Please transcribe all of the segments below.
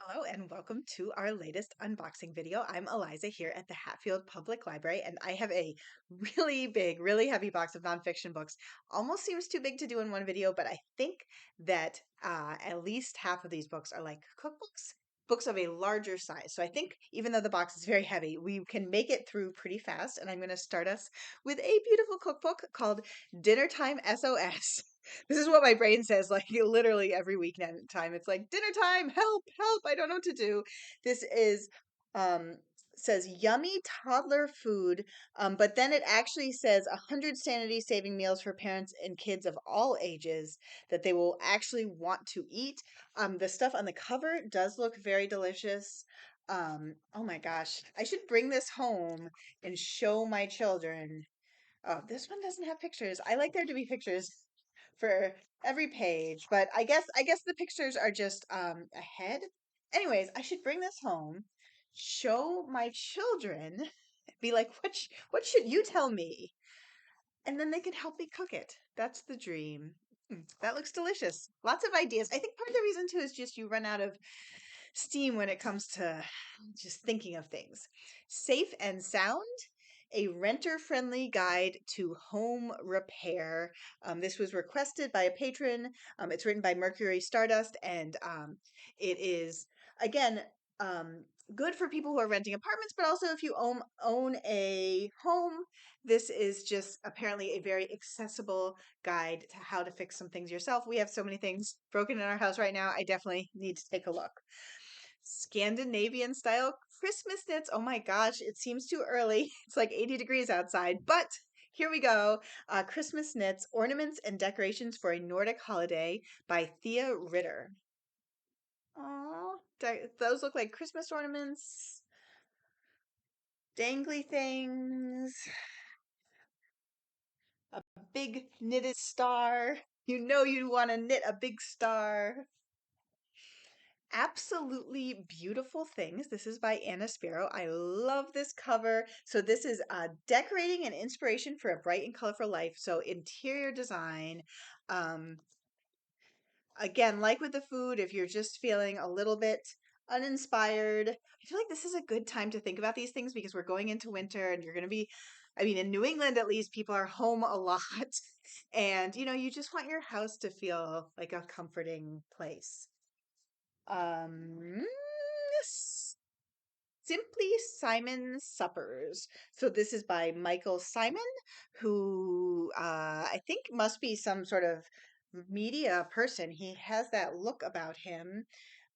Hello and welcome to our latest unboxing video. I'm Eliza here at the Hatfield Public Library, and I have a really big, really heavy box of nonfiction books. Almost seems too big to do in one video, but I think that at least half of these books are like cookbooks, books of a larger size. So I think even though the box is very heavy, we can make it through pretty fast. And I'm going to start us with a beautiful cookbook called Dinnertime SOS. This is what my brain says like literally every weekend time. It's like dinner time, help, help, I don't know what to do. This is um says yummy toddler food, but then it actually says 100 sanity saving meals for parents and kids of all ages that they will actually want to eat. The stuff on the cover does look very delicious. Oh my gosh, I should bring this home and show my children. Oh, this one doesn't have pictures. I like there to be pictures for every page, but I guess the pictures are just ahead. Anyways, I should bring this home, show my children, be like, what should you tell me? And then they can help me cook it. That's the dream. That looks delicious. Lots of ideas. I think part of the reason too is just you run out of steam when it comes to just thinking of things. Safe and Sound, a renter-friendly guide to home repair. This was requested by a patron. It's written by Mercury Stardust, and it is, again, um, good for people who are renting apartments, but also if you own a home, this is just apparently a very accessible guide to how to fix some things yourself. We have so many things broken in our house right now. I definitely need to take a look. Scandinavian-style Christmas knits. Oh my gosh, it seems too early. It's like 80 degrees outside, but here we go. Christmas knits, ornaments and decorations for a Nordic holiday by Thea Ritter. Oh, those look like Christmas ornaments, dangly things, a big knitted star. You know you want to knit a big star. Absolutely Beautiful Things. This is by Anna Spiro. I love this cover. So this is decorating and inspiration for a bright and colorful life. So interior design. Um, Again, like with the food, if you're just feeling a little bit uninspired, I feel like this is a good time to think about these things because we're going into winter and you're going to be, I mean, in New England at least, people are home a lot. And, you just want your house to feel like a comforting place. Um, Simply Simon Suppers. So this is by Michael Symon, who I think must be some sort of media person. He has that look about him.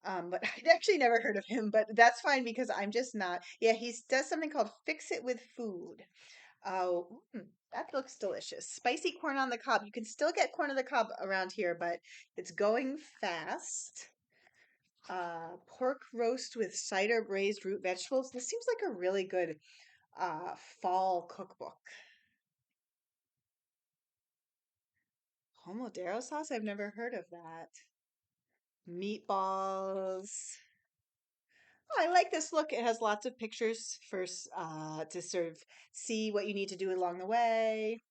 But I'd actually never heard of him, but that's fine because I'm just not. Yeah, he does something called Fix It with Food. Oh, that looks delicious. Spicy corn on the cob. You can still get corn on the cob around here, but it's going fast. Pork roast with cider braised root vegetables. This seems like a really good fall cookbook. Pomodoro sauce? I've never heard of that. Meatballs. Oh, I like this look. It has lots of pictures for to sort of see what you need to do along the way.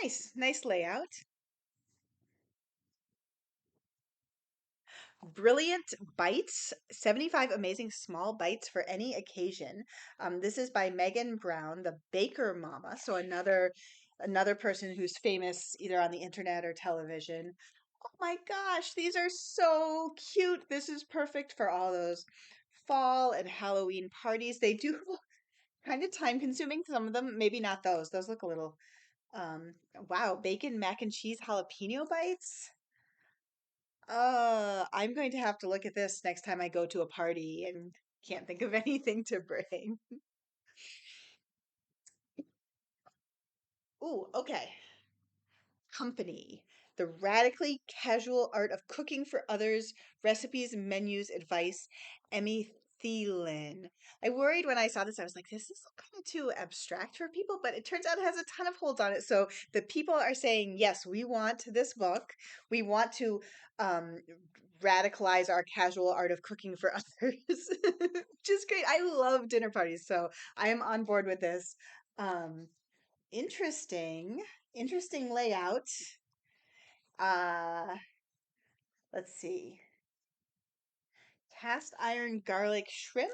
Nice, nice layout. Brilliant Bites, 75 amazing small bites for any occasion. This is by Megan Brown, the Baker Mama. So another person who's famous either on the internet or television. Oh my gosh, these are so cute. This is perfect for all those fall and Halloween parties. They do look kind of time consuming. Some of them, maybe not those. Those look a little wow, bacon mac and cheese jalapeno bites. I'm going to have to look at this next time I go to a party and can't think of anything to bring. Ooh, okay. Company. The radically casual art of cooking for others, recipes, menus, advice. Emmy Thielen. I worried when I saw this, I was like, this is kind of too abstract for people, but it turns out it has a ton of holds on it. So the people are saying, yes, we want this book. We want to um, radicalize our casual art of cooking for others, which is great. I love dinner parties, so I am on board with this. Um, interesting, interesting layout. Uh, let's see. Cast iron garlic shrimp.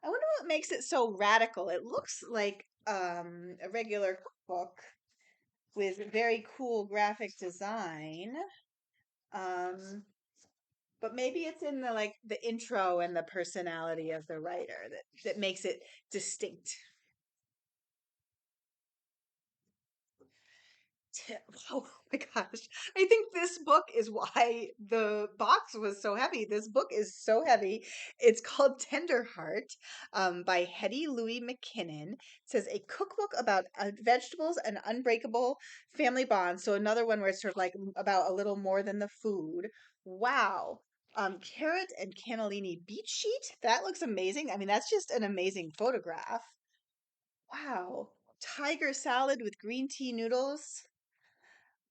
I wonder what makes it so radical. It looks like a regular cookbook with very cool graphic design. Um, but maybe it's in the like the intro and the personality of the writer that makes it distinct. Oh my gosh. I think this book is why the box was so heavy. This book is so heavy. It's called Tenderheart by Hetty Louie McKinnon. It says a cookbook about vegetables and unbreakable family bonds. So another one where it's sort of like about a little more than the food. Wow. Carrot and cannellini beet sheet. That looks amazing. I mean, that's just an amazing photograph. Wow. Tiger salad with green tea noodles.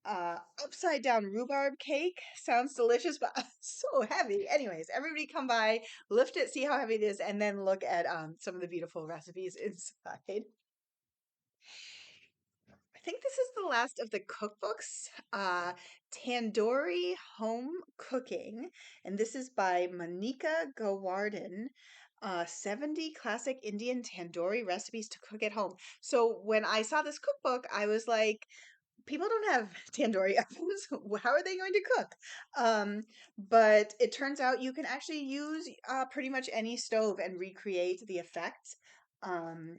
Upside down rhubarb cake sounds delicious, but so heavy. Anyways, everybody come by, lift it, see how heavy it is, and then look at some of the beautiful recipes inside. I think this is the last of the cookbooks. Tandoori Home Cooking, and this is by Maunika Gowardhan. 70 classic Indian tandoori recipes to cook at home. So when I saw this cookbook, I was like, people don't have tandoori ovens. How are they going to cook? But it turns out you can actually use pretty much any stove and recreate the effect. Um,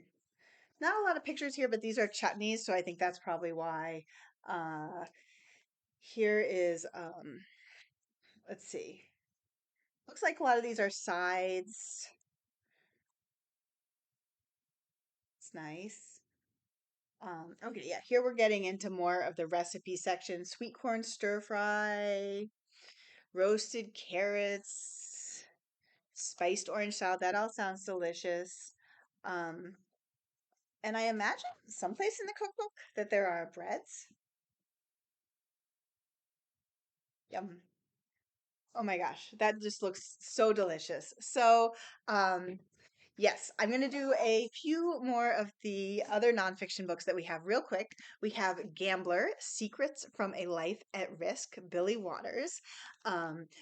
Not a lot of pictures here, but these are chutneys, so I think that's probably why. Uh, Here is, let's see. Looks like a lot of these are sides. It's nice. Okay, yeah, here we're getting into more of the recipe section. Sweet corn stir fry, roasted carrots, spiced orange salad. That all sounds delicious. Um, and I imagine someplace in the cookbook that there are breads. Yum. Oh my gosh, that just looks so delicious. So, um, yes, I'm going to do a few more of the other nonfiction books that we have real quick. We have Gambler, Secrets from a Life at Risk, Billy Waters.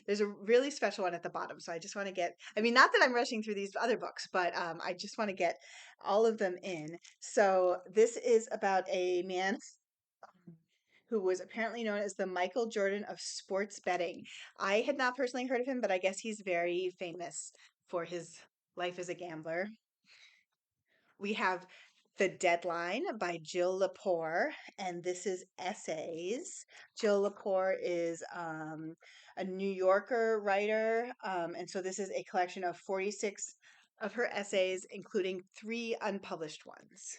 There's a really special one at the bottom. So I just want to get, I mean, not that I'm rushing through these other books, but I just want to get all of them in. So this is about a man who was apparently known as the Michael Jordan of sports betting. I had not personally heard of him, but I guess he's very famous for his life as a gambler. We have The Deadline by Jill Lepore, and this is essays. Jill Lepore is a New Yorker writer, and so this is a collection of 46 of her essays, including 3 unpublished ones.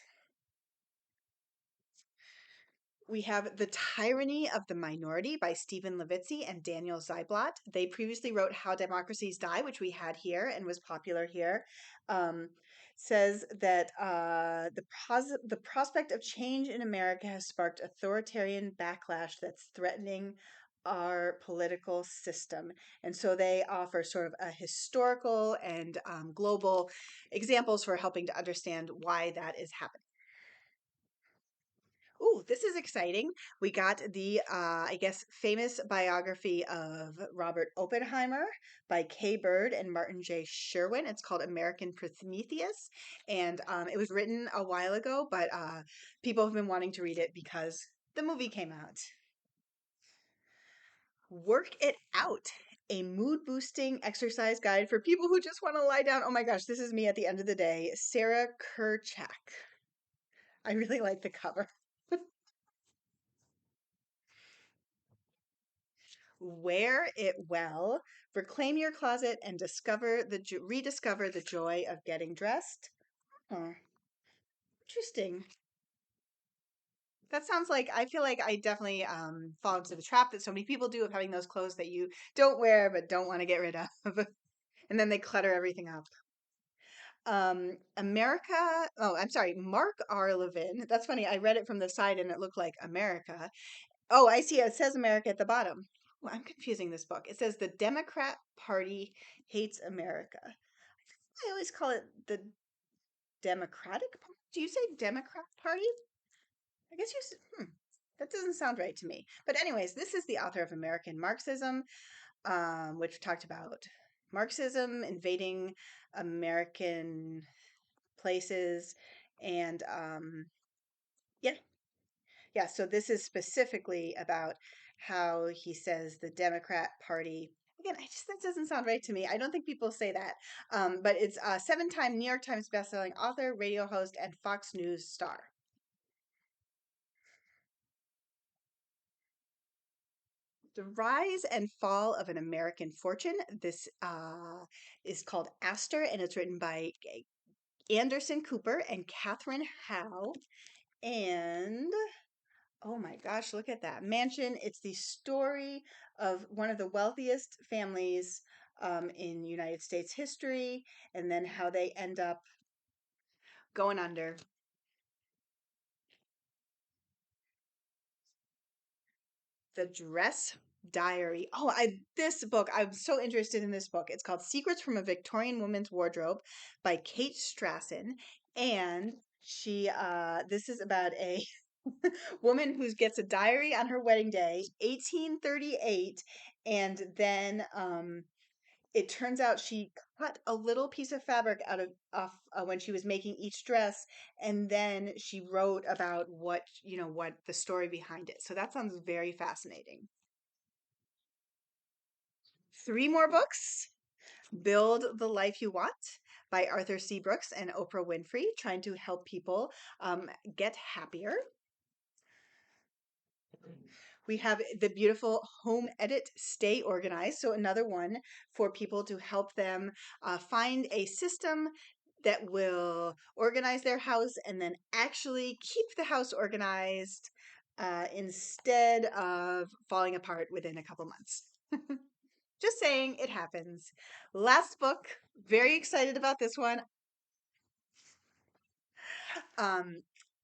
We have The Tyranny of the Minority by Stephen Levitsky and Daniel Ziblatt. They previously wrote How Democracies Die, which we had here and was popular here. Um, Says that the prospect of change in America has sparked authoritarian backlash that's threatening our political system. And so they offer sort of a historical and global examples for helping to understand why that is happening. Ooh, this is exciting. We got the, I guess, famous biography of Robert Oppenheimer by Kay Bird and Martin J. Sherwin. It's called American Prometheus, and it was written a while ago, but people have been wanting to read it because the movie came out. Work It Out, a mood boosting exercise guide for people who just want to lie down. Oh my gosh, this is me at the end of the day. Sarah Kurchak. I really like the cover. Wear it well, reclaim your closet, and rediscover the joy of getting dressed. Oh, interesting. That sounds like I feel like I definitely fall into the trap that so many people do of having those clothes that you don't wear but don't want to get rid of, and then they clutter everything up. America. Oh, I'm sorry, Mark R. Levin. That's funny. I read it from the side and it looked like America. Oh, I see. It says America at the bottom. Well, I'm confusing this book. It says the Democrat Party hates America. I always call it the Democratic Party. Do you say Democrat Party? I guess that doesn't sound right to me. But anyways, this is the author of American Marxism, which talked about Marxism invading American places, and yeah, yeah. So this is specifically about how he says the Democrat Party. Again, that doesn't sound right to me. I don't think people say that. But it's a 7-time New York Times bestselling author, radio host, and Fox News star. The Rise and Fall of an American Fortune. This is called Astor, and it's written by Anderson Cooper and Katherine Howe. And oh my gosh, look at that mansion. It's the story of one of the wealthiest families in United States history, and then how they end up going under. The Dress Diary. Oh, this book, I'm so interested in this book. It's called Secrets from a Victorian Woman's Wardrobe by Kate Strasdin. And this is about a woman who gets a diary on her wedding day, 1838, and then it turns out she cut a little piece of fabric out of off when she was making each dress, and then she wrote about what the story behind it. So that sounds very fascinating. 3 more books. Build the Life You Want by Arthur C. Brooks and Oprah Winfrey, trying to help people get happier. We have the beautiful Home Edit Stay Organized. So another one for people to help them find a system that will organize their house and then actually keep the house organized instead of falling apart within a couple months. Just saying, it happens. Last book, very excited about this one. Um,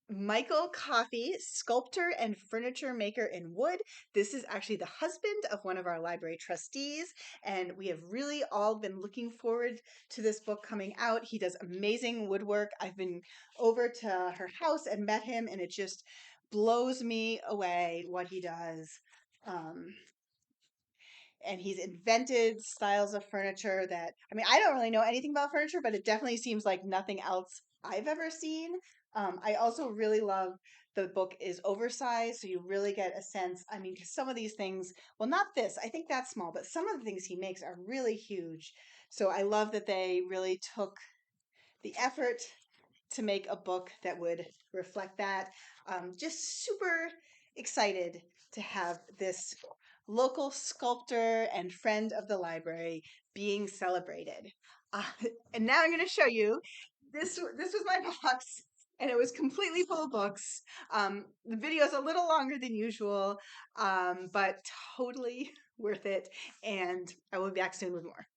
Michael Coffey, sculptor and furniture maker in wood. This is actually the husband of one of our library trustees, and we have really all been looking forward to this book coming out. He does amazing woodwork. I've been over to her house and met him, and it just blows me away what he does. And he's invented styles of furniture that, I mean, I don't really know anything about furniture, but it definitely seems like nothing else I've ever seen. I also really love the book is oversized, so you really get a sense. I mean, 'cause some of these things, well, not this, I think that's small, but some of the things he makes are really huge. So I love that they really took the effort to make a book that would reflect that. Just super excited to have this local sculptor and friend of the library being celebrated. Uh, and now I'm going to show you this. This was my box, and it was completely full of books. The video is a little longer than usual, but totally worth it. And I will be back soon with more.